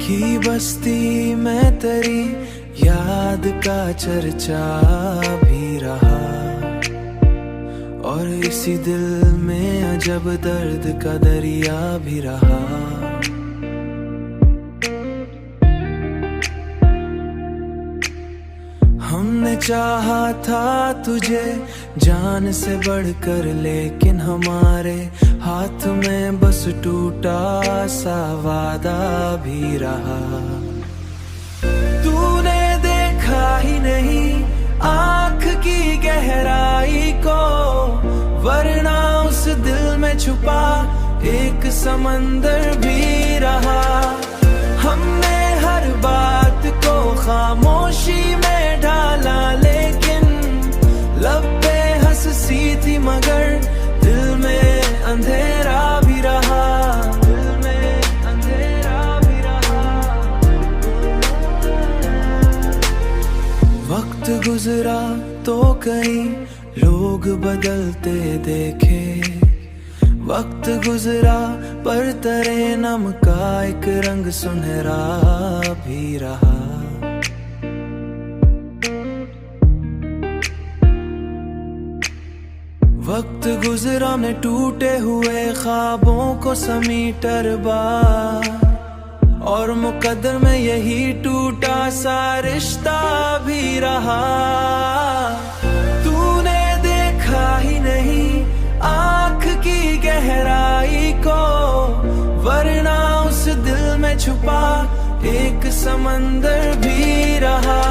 की बस्ती में तेरी याद का चर्चा भी रहा, और इसी दिल में अजब दर्द का दरिया भी रहा। हमने चाहा था तुझे जान से बढ़कर, लेकिन हमारे हाथ में बस टूटा सा वादा भी रहा। तूने देखा ही नहीं आँख की गहराई को, वरना उस दिल में छुपा एक समंदर भी रहा। हमने हर बात को खामोशी में ढाला, लेकिन लब पे हंसी थी मगर दिल में अंधेरा भी रहा। दिल में अंधेरा भी रहा। वक्त गुजरा तो कई लोग बदलते देखे, वक्त गुजरा पर तेरे नम का एक रंग सुनहरा भी रहा। वक्त गुजरा ने टूटे हुए ख्वाबों को समीटर बार, और मुकद्दर में यही टूटा सा रिश्ता भी रहा। तूने देखा ही नहीं आँख की गहराई को, वरना उस दिल में छुपा एक समंदर भी रहा।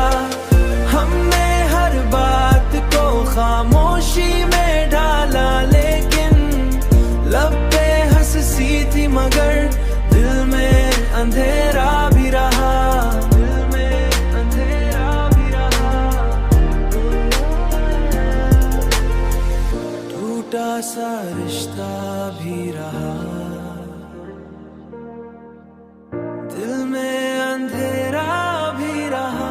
हमने हर बात को खामोशी में ढाला, लेकिन लब पे हंसी थी मगर दिल में अंधेरा भी रहा। दिल में अंधेरा भी रहा। टूटा सा रिश्ता भी रहा। दिल में अंधेरा भी रहा।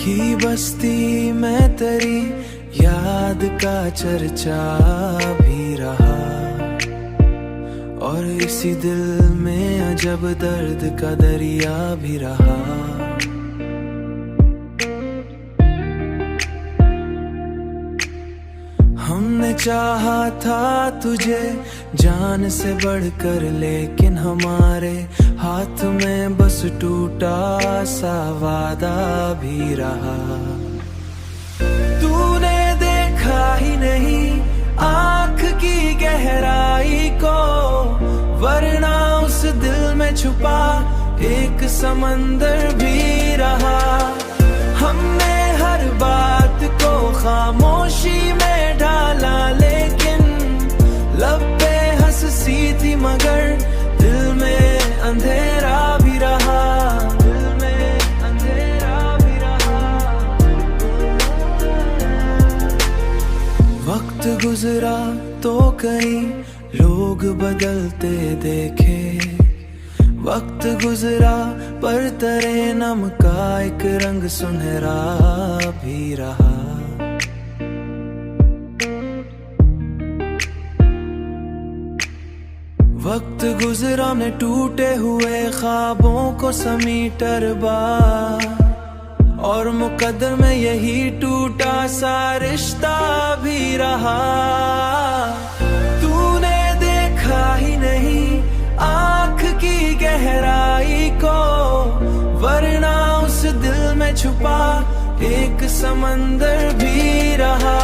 की बस्ती में तेरी याद का चर्चा भी रहा, और इसी दिल में अजब दर्द का दरिया भी रहा। हमने चाहा था तुझे जान से बढ़कर, लेकिन हमारे हाथ में बस टूटा सा वादा भी रहा। तूने देखा ही नहीं आँख की गहराई को, वरना उस दिल में छुपा एक समंदर भी रहा। हमने हर बात को खामोशी में ढाला, लेकिन लब पे हंसी थी मगर दिल में अंधेरा भी रहा। दिल में अंधेरा भी रहा। वक्त गुजरा तो कई लोग बदलते देखे, वक्त गुजरा पर तेरे नम का एक रंग सुनहरा भी रहा। वक्त गुजरा ने टूटे हुए ख्वाबों को समीटर बार, और मुकद्दर में यही टूटा सा रिश्ता भी रहा। तूने देखा ही नहीं आँख की गहराई को, वरना उस दिल में छुपा एक समंदर भी रहा।